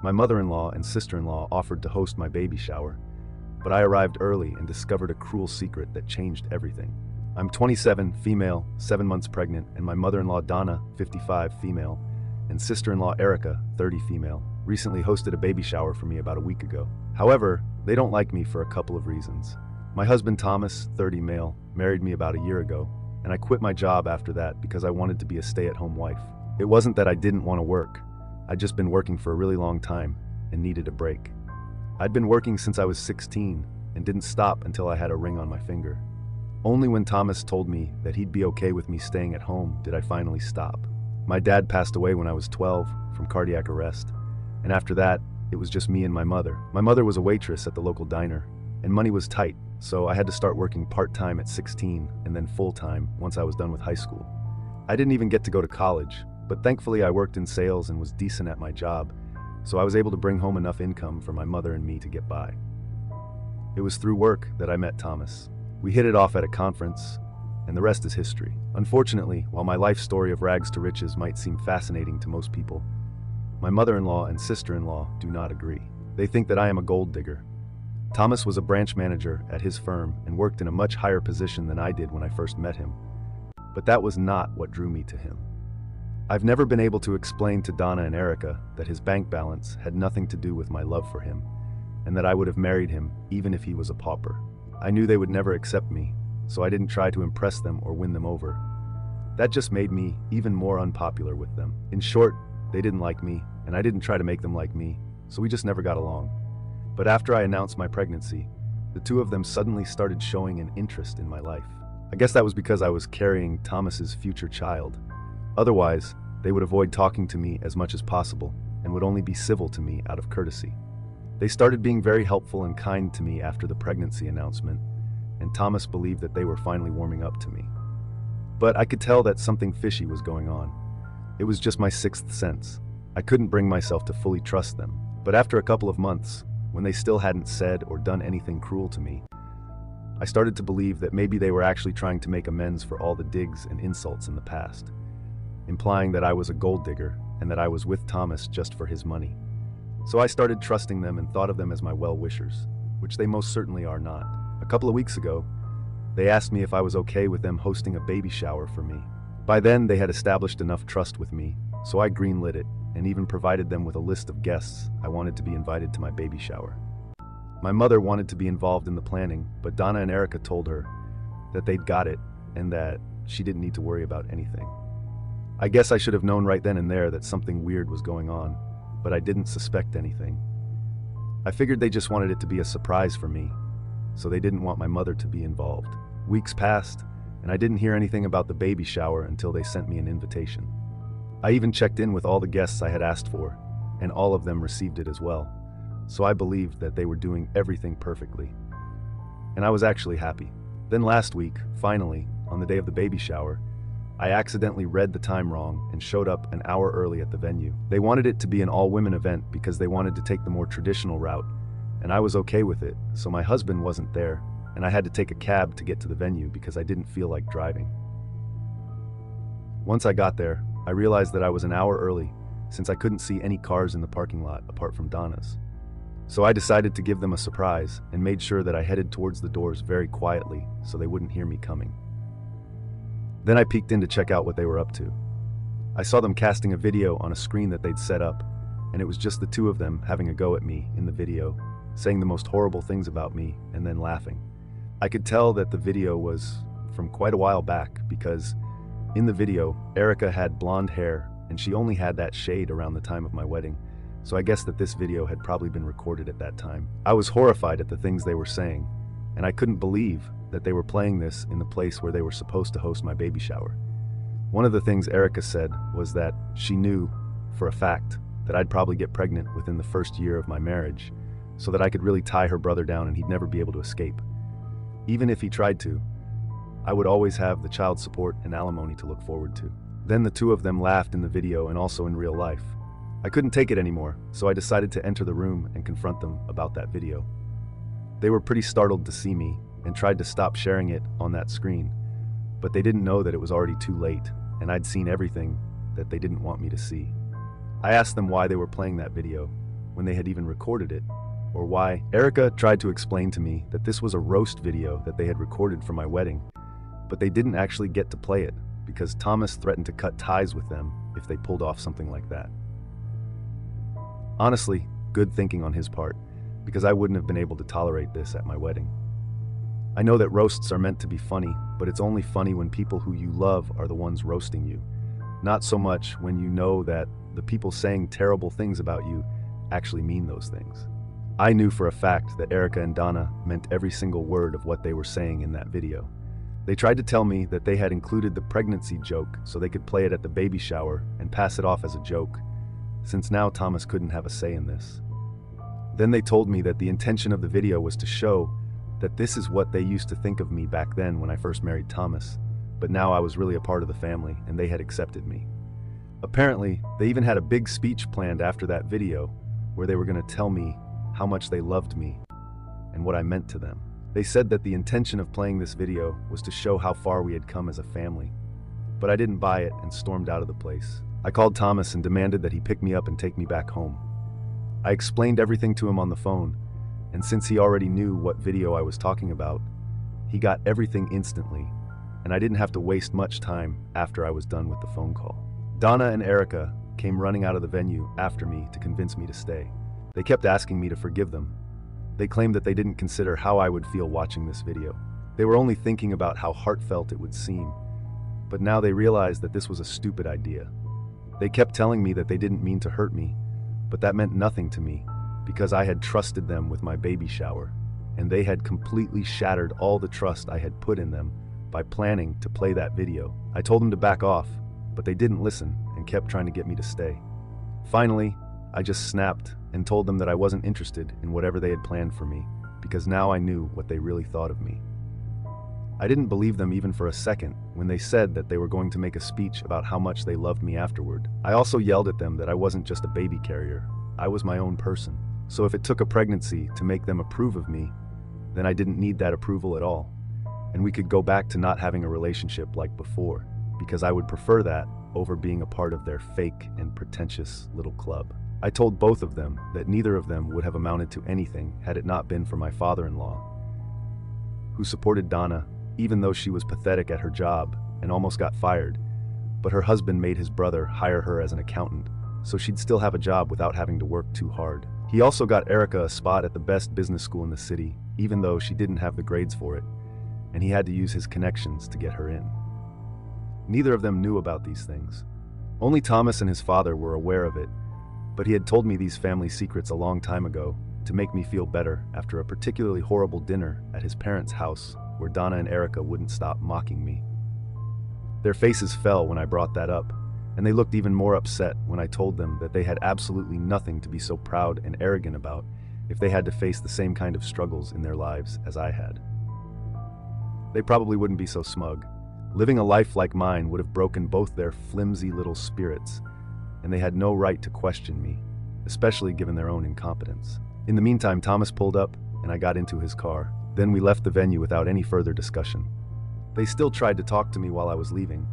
My mother-in-law and sister-in-law offered to host my baby shower, but I arrived early and discovered a cruel secret that changed everything. I'm 27, female, 7 months pregnant, and my mother-in-law Donna, 55, female, and sister-in-law Erica, 30, female, recently hosted a baby shower for me about a week ago. However, they don't like me for a couple of reasons. My husband Thomas, 30, male, married me about a year ago, and I quit my job after that because I wanted to be a stay-at-home wife. It wasn't that I didn't want to work. I'd just been working for a really long time and needed a break. I'd been working since I was 16 and didn't stop until I had a ring on my finger. Only when Thomas told me that he'd be okay with me staying at home did I finally stop. My dad passed away when I was 12 from cardiac arrest, and after that, it was just me and my mother. My mother was a waitress at the local diner, and money was tight, so I had to start working part-time at 16 and then full-time once I was done with high school. I didn't even get to go to college, but thankfully I worked in sales and was decent at my job, so I was able to bring home enough income for my mother and me to get by. It was through work that I met Thomas. We hit it off at a conference, and the rest is history. Unfortunately, while my life story of rags to riches might seem fascinating to most people, my mother-in-law and sister-in-law do not agree. They think that I am a gold digger. Thomas was a branch manager at his firm and worked in a much higher position than I did when I first met him. But that was not what drew me to him. I've never been able to explain to Donna and Erica that his bank balance had nothing to do with my love for him, and that I would have married him even if he was a pauper. I knew they would never accept me, so I didn't try to impress them or win them over. That just made me even more unpopular with them. In short, they didn't like me, and I didn't try to make them like me, so we just never got along. But after I announced my pregnancy, the two of them suddenly started showing an interest in my life. I guess that was because I was carrying Thomas's future child. Otherwise, they would avoid talking to me as much as possible and would only be civil to me out of courtesy. They started being very helpful and kind to me after the pregnancy announcement, and Thomas believed that they were finally warming up to me. But I could tell that something fishy was going on. It was just my sixth sense. I couldn't bring myself to fully trust them. But after a couple of months, when they still hadn't said or done anything cruel to me, I started to believe that maybe they were actually trying to make amends for all the digs and insults in the past, implying that I was a gold digger and that I was with Thomas just for his money. So I started trusting them and thought of them as my well-wishers, which they most certainly are not. A couple of weeks ago, they asked me if I was okay with them hosting a baby shower for me. By then, they had established enough trust with me, so I greenlit it and even provided them with a list of guests I wanted to be invited to my baby shower. My mother wanted to be involved in the planning, but Donna and Erica told her that they'd got it and that she didn't need to worry about anything. I guess I should have known right then and there that something weird was going on, but I didn't suspect anything. I figured they just wanted it to be a surprise for me, so they didn't want my mother to be involved. Weeks passed, and I didn't hear anything about the baby shower until they sent me an invitation. I even checked in with all the guests I had asked for, and all of them received it as well, so I believed that they were doing everything perfectly. And I was actually happy. Then last week, finally, on the day of the baby shower, I accidentally read the time wrong and showed up an hour early at the venue. They wanted it to be an all-women event because they wanted to take the more traditional route, and I was okay with it, so my husband wasn't there, and I had to take a cab to get to the venue because I didn't feel like driving. Once I got there, I realized that I was an hour early since I couldn't see any cars in the parking lot apart from Donna's. So I decided to give them a surprise and made sure that I headed towards the doors very quietly so they wouldn't hear me coming. Then I peeked in to check out what they were up to. I saw them casting a video on a screen that they'd set up, and it was just the two of them having a go at me in the video, saying the most horrible things about me and then laughing. I could tell that the video was from quite a while back because in the video, Erica had blonde hair and she only had that shade around the time of my wedding, so I guess that this video had probably been recorded at that time. I was horrified at the things they were saying, and I couldn't believe that they were playing this in the place where they were supposed to host my baby shower. One of the things Erica said was that she knew, for a fact, that I'd probably get pregnant within the first year of my marriage, so that I could really tie her brother down and he'd never be able to escape. Even if he tried to, I would always have the child support and alimony to look forward to. Then the two of them laughed in the video and also in real life. I couldn't take it anymore, so I decided to enter the room and confront them about that video. They were pretty startled to see me and tried to stop sharing it on that screen, but they didn't know that it was already too late, and I'd seen everything that they didn't want me to see. I asked them why they were playing that video, when they had even recorded it, or why. Erica tried to explain to me that this was a roast video that they had recorded for my wedding, but they didn't actually get to play it because Thomas threatened to cut ties with them if they pulled off something like that. Honestly, good thinking on his part, because I wouldn't have been able to tolerate this at my wedding. I know that roasts are meant to be funny, but it's only funny when people who you love are the ones roasting you. Not so much when you know that the people saying terrible things about you actually mean those things. I knew for a fact that Erica and Donna meant every single word of what they were saying in that video. They tried to tell me that they had included the pregnancy joke so they could play it at the baby shower and pass it off as a joke, since now Thomas couldn't have a say in this. Then they told me that the intention of the video was to show that this is what they used to think of me back then when I first married Thomas, but now I was really a part of the family and they had accepted me. Apparently, they even had a big speech planned after that video where they were going to tell me how much they loved me and what I meant to them. They said that the intention of playing this video was to show how far we had come as a family, but I didn't buy it and stormed out of the place. I called Thomas and demanded that he pick me up and take me back home. I explained everything to him on the phone, and since he already knew what video I was talking about, he got everything instantly, and I didn't have to waste much time after I was done with the phone call. Donna and Erica came running out of the venue after me to convince me to stay. They kept asking me to forgive them. They claimed that they didn't consider how I would feel watching this video. They were only thinking about how heartfelt it would seem, but now they realized that this was a stupid idea. They kept telling me that they didn't mean to hurt me, but that meant nothing to me because I had trusted them with my baby shower, and they had completely shattered all the trust I had put in them by planning to play that video. I told them to back off, but they didn't listen and kept trying to get me to stay. Finally, I just snapped and told them that I wasn't interested in whatever they had planned for me, because now I knew what they really thought of me. I didn't believe them even for a second when they said that they were going to make a speech about how much they loved me afterward. I also yelled at them that I wasn't just a baby carrier, I was my own person. So if it took a pregnancy to make them approve of me, then I didn't need that approval at all, and we could go back to not having a relationship like before, because I would prefer that over being a part of their fake and pretentious little club. I told both of them that neither of them would have amounted to anything had it not been for my father-in-law, who supported Donna even though she was pathetic at her job and almost got fired, but her husband made his brother hire her as an accountant so she'd still have a job without having to work too hard. He also got Erica a spot at the best business school in the city, even though she didn't have the grades for it, and he had to use his connections to get her in. Neither of them knew about these things. Only Thomas and his father were aware of it, but he had told me these family secrets a long time ago to make me feel better after a particularly horrible dinner at his parents' house where Donna and Erica wouldn't stop mocking me. Their faces fell when I brought that up, and they looked even more upset when I told them that they had absolutely nothing to be so proud and arrogant about if they had to face the same kind of struggles in their lives as I had. They probably wouldn't be so smug. Living a life like mine would have broken both their flimsy little spirits, and they had no right to question me, especially given their own incompetence. In the meantime, Thomas pulled up, and I got into his car. Then we left the venue without any further discussion. They still tried to talk to me while I was leaving,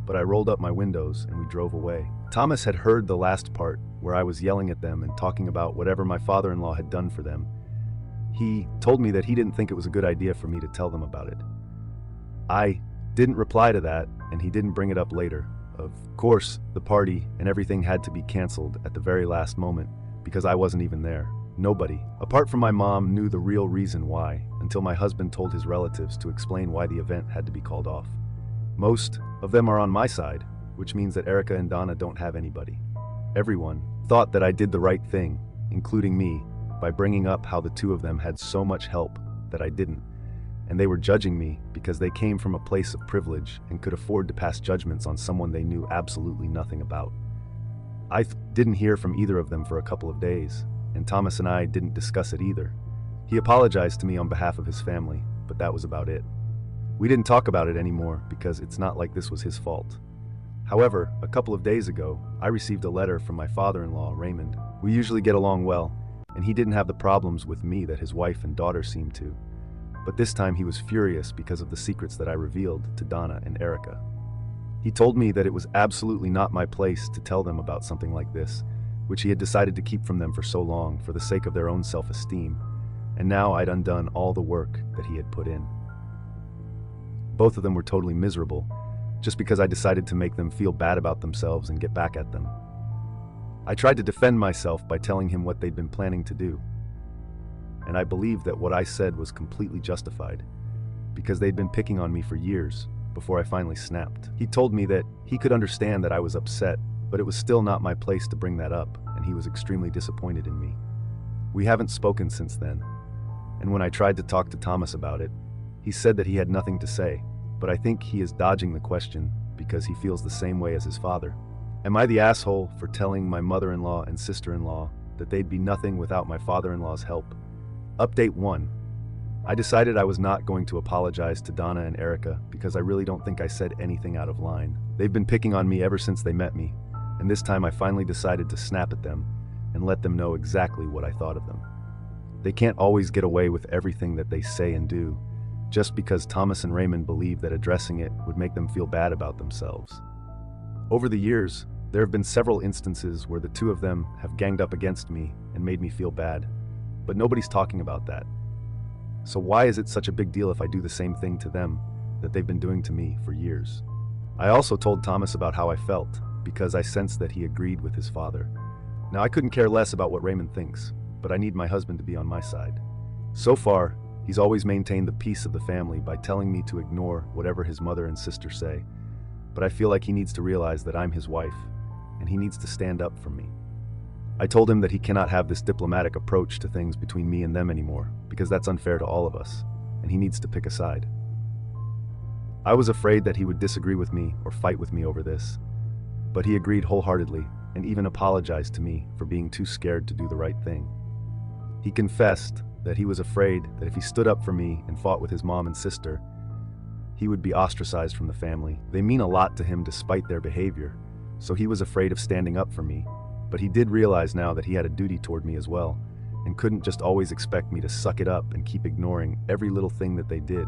but I rolled up my windows and we drove away. Thomas had heard the last part where I was yelling at them and talking about whatever my father-in-law had done for them. He told me that he didn't think it was a good idea for me to tell them about it. I didn't reply to that, and he didn't bring it up later. Of course, the party and everything had to be canceled at the very last moment because I wasn't even there. Nobody, apart from my mom, knew the real reason why until my husband told his relatives to explain why the event had to be called off. Most of them are on my side, which means that Erica and Donna don't have anybody. Everyone thought that I did the right thing, including me, by bringing up how the two of them had so much help that I didn't, and they were judging me because they came from a place of privilege and could afford to pass judgments on someone they knew absolutely nothing about. I didn't hear from either of them for a couple of days, and Thomas and I didn't discuss it either. He apologized to me on behalf of his family, but that was about it. We didn't talk about it anymore because it's not like this was his fault. However, a couple of days ago, I received a letter from my father-in-law, Raymond. We usually get along well, and he didn't have the problems with me that his wife and daughter seemed to. But this time he was furious because of the secrets that I revealed to Donna and Erica. He told me that it was absolutely not my place to tell them about something like this, which he had decided to keep from them for so long for the sake of their own self-esteem, and now I'd undone all the work that he had put in. Both of them were totally miserable, just because I decided to make them feel bad about themselves and get back at them. I tried to defend myself by telling him what they'd been planning to do, and I believed that what I said was completely justified, because they'd been picking on me for years before I finally snapped. He told me that he could understand that I was upset, but it was still not my place to bring that up, and he was extremely disappointed in me. We haven't spoken since then, and when I tried to talk to Thomas about it, he said that he had nothing to say, but I think he is dodging the question because he feels the same way as his father. Am I the asshole for telling my mother-in-law and sister-in-law that they'd be nothing without my father-in-law's help? Update 1. I decided I was not going to apologize to Donna and Erica because I really don't think I said anything out of line. They've been picking on me ever since they met me, and this time I finally decided to snap at them and let them know exactly what I thought of them. They can't always get away with everything that they say and do, just because Thomas and Raymond believe that addressing it would make them feel bad about themselves. Over the years, there have been several instances where the two of them have ganged up against me and made me feel bad, but nobody's talking about that. So why is it such a big deal if I do the same thing to them that they've been doing to me for years? I also told Thomas about how I felt, because I sensed that he agreed with his father. Now I couldn't care less about what Raymond thinks, but I need my husband to be on my side. So far, he's always maintained the peace of the family by telling me to ignore whatever his mother and sister say, but I feel like he needs to realize that I'm his wife, and he needs to stand up for me. I told him that he cannot have this diplomatic approach to things between me and them anymore, because that's unfair to all of us, and he needs to pick a side. I was afraid that he would disagree with me or fight with me over this, but he agreed wholeheartedly and even apologized to me for being too scared to do the right thing. He confessed that he was afraid that if he stood up for me and fought with his mom and sister, he would be ostracized from the family. They mean a lot to him despite their behavior, so he was afraid of standing up for me, but he did realize now that he had a duty toward me as well, and couldn't just always expect me to suck it up and keep ignoring every little thing that they did,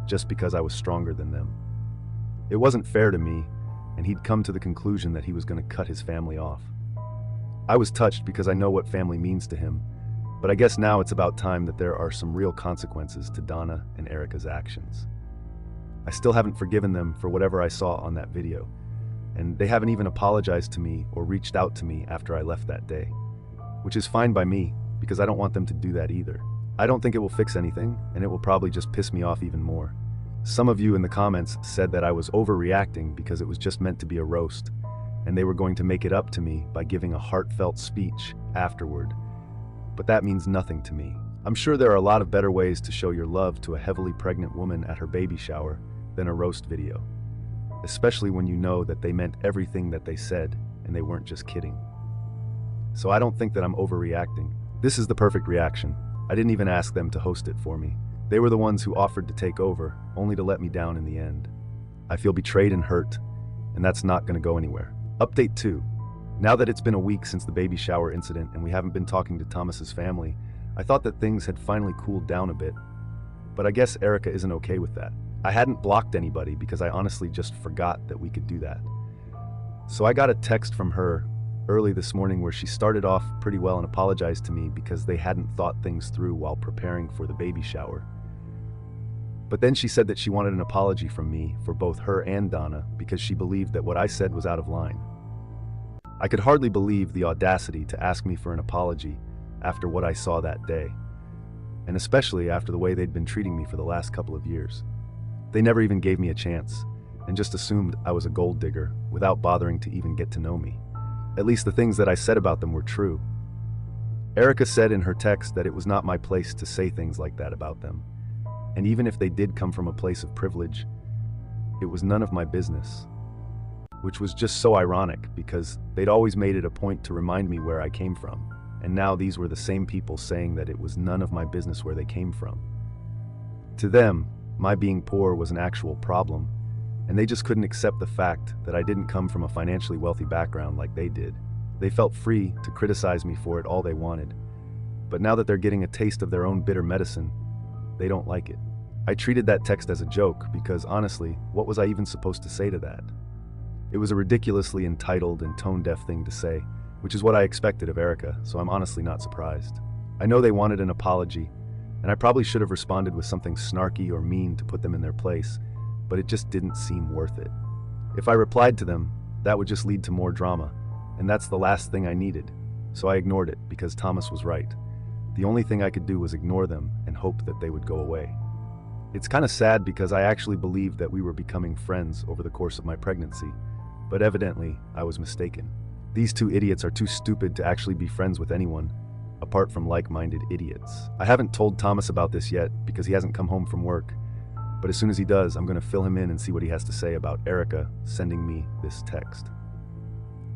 just because I was stronger than them. It wasn't fair to me, and he'd come to the conclusion that he was going to cut his family off. I was touched because I know what family means to him, but I guess now it's about time that there are some real consequences to Donna and Erica's actions. I still haven't forgiven them for whatever I saw on that video, and they haven't even apologized to me or reached out to me after I left that day, which is fine by me because I don't want them to do that either. I don't think it will fix anything, and it will probably just piss me off even more. Some of you in the comments said that I was overreacting because it was just meant to be a roast, and they were going to make it up to me by giving a heartfelt speech afterward. But that means nothing to me. I'm sure there are a lot of better ways to show your love to a heavily pregnant woman at her baby shower than a roast video, especially when you know that they meant everything that they said and they weren't just kidding. So I don't think that I'm overreacting. This is the perfect reaction. I didn't even ask them to host it for me. They were the ones who offered to take over, only to let me down in the end. I feel betrayed and hurt, and that's not going to go anywhere. Update 2. Now that it's been a week since the baby shower incident and we haven't been talking to Thomas's family, I thought that things had finally cooled down a bit. But I guess Erica isn't okay with that. I hadn't blocked anybody because I honestly just forgot that we could do that. So I got a text from her early this morning where she started off pretty well and apologized to me because they hadn't thought things through while preparing for the baby shower. But then she said that she wanted an apology from me for both her and Donna because she believed that what I said was out of line. I could hardly believe the audacity to ask me for an apology after what I saw that day, and especially after the way they'd been treating me for the last couple of years. They never even gave me a chance, and just assumed I was a gold digger without bothering to even get to know me. At least the things that I said about them were true. Erica said in her text that it was not my place to say things like that about them, and even if they did come from a place of privilege, it was none of my business. Which was just so ironic because they'd always made it a point to remind me where I came from, and now these were the same people saying that it was none of my business where they came from. To them, my being poor was an actual problem, and they just couldn't accept the fact that I didn't come from a financially wealthy background like they did. They felt free to criticize me for it all they wanted, but now that they're getting a taste of their own bitter medicine, they don't like it. I treated that text as a joke because honestly, what was I even supposed to say to that? It was a ridiculously entitled and tone-deaf thing to say, which is what I expected of Erica, so I'm honestly not surprised. I know they wanted an apology, and I probably should have responded with something snarky or mean to put them in their place, but it just didn't seem worth it. If I replied to them, that would just lead to more drama, and that's the last thing I needed, so I ignored it because Thomas was right. The only thing I could do was ignore them and hope that they would go away. It's kind of sad because I actually believed that we were becoming friends over the course of my pregnancy, but evidently I was mistaken. These two idiots are too stupid to actually be friends with anyone, apart from like-minded idiots. I haven't told Thomas about this yet because he hasn't come home from work, but as soon as he does, I'm going to fill him in and see what he has to say about Erica sending me this text.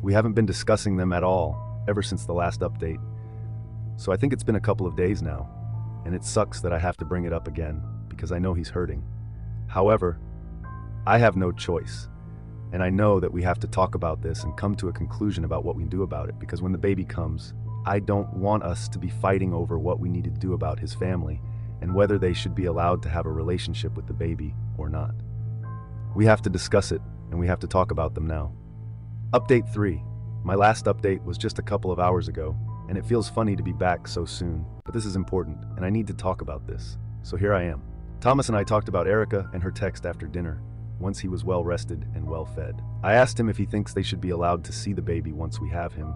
We haven't been discussing them at all ever since the last update, so I think it's been a couple of days now, and it sucks that I have to bring it up again because I know he's hurting. However, I have no choice, and I know that we have to talk about this and come to a conclusion about what we can do about it, because when the baby comes, I don't want us to be fighting over what we need to do about his family and whether they should be allowed to have a relationship with the baby or not. We have to discuss it, and we have to talk about them now. Update 3. My last update was just a couple of hours ago, and it feels funny to be back so soon, but this is important, and I need to talk about this. So here I am. Thomas and I talked about Erica and her text after dinner, once he was well rested and well fed. I asked him if he thinks they should be allowed to see the baby once we have him,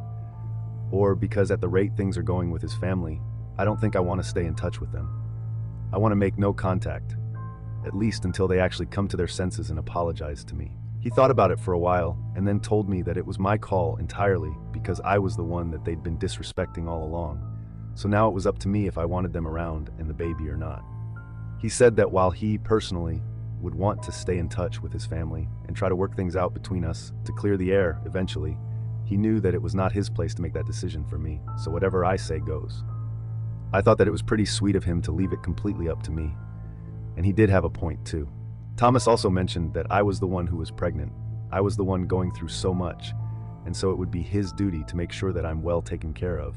or because at the rate things are going with his family, I don't think I want to stay in touch with them. I want to make no contact, at least until they actually come to their senses and apologize to me. He thought about it for a while and then told me that it was my call entirely because I was the one that they'd been disrespecting all along. So now it was up to me if I wanted them around and the baby or not. He said that while he personally would want to stay in touch with his family and try to work things out between us to clear the air eventually, he knew that it was not his place to make that decision for me, so whatever I say goes. I thought that it was pretty sweet of him to leave it completely up to me, and he did have a point too. Thomas also mentioned that I was the one who was pregnant. I was the one going through so much, and so it would be his duty to make sure that I'm well taken care of,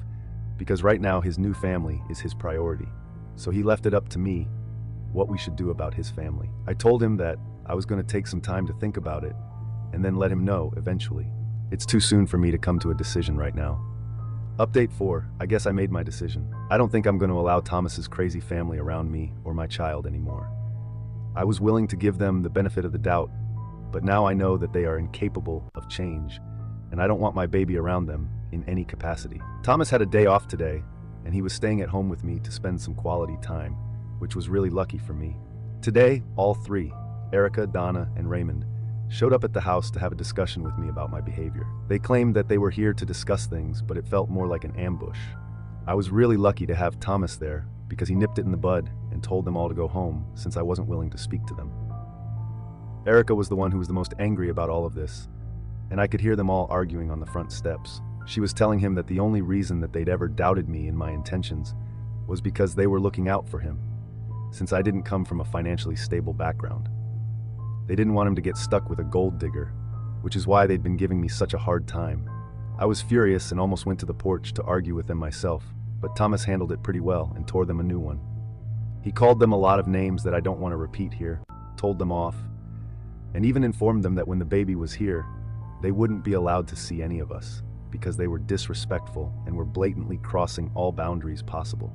because right now his new family is his priority. So he left it up to me what we should do about his family. I told him that I was going to take some time to think about it and then let him know eventually. It's too soon for me to come to a decision right now. Update 4. I guess I made my decision. I don't think I'm going to allow Thomas's crazy family around me or my child anymore. I was willing to give them the benefit of the doubt, but now I know that they are incapable of change, and I don't want my baby around them in any capacity. Thomas had a day off today, and he was staying at home with me to spend some quality time, which was really lucky for me. Today, all three, Erica, Donna, and Raymond, showed up at the house to have a discussion with me about my behavior. They claimed that they were here to discuss things, but it felt more like an ambush. I was really lucky to have Thomas there because he nipped it in the bud and told them all to go home since I wasn't willing to speak to them. Erica was the one who was the most angry about all of this, and I could hear them all arguing on the front steps. She was telling him that the only reason that they'd ever doubted me and my intentions was because they were looking out for him, since I didn't come from a financially stable background. They didn't want him to get stuck with a gold digger, which is why they'd been giving me such a hard time. I was furious and almost went to the porch to argue with them myself, but Thomas handled it pretty well and tore them a new one. He called them a lot of names that I don't want to repeat here, told them off, and even informed them that when the baby was here, they wouldn't be allowed to see any of us because they were disrespectful and were blatantly crossing all boundaries possible.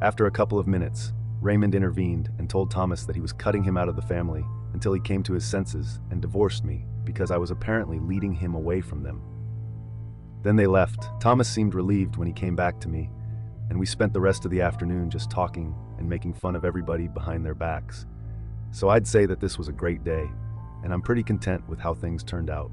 After a couple of minutes, Raymond intervened and told Thomas that he was cutting him out of the family until he came to his senses and divorced me because I was apparently leading him away from them. Then they left. Thomas seemed relieved when he came back to me, and we spent the rest of the afternoon just talking and making fun of everybody behind their backs. So I'd say that this was a great day, and I'm pretty content with how things turned out.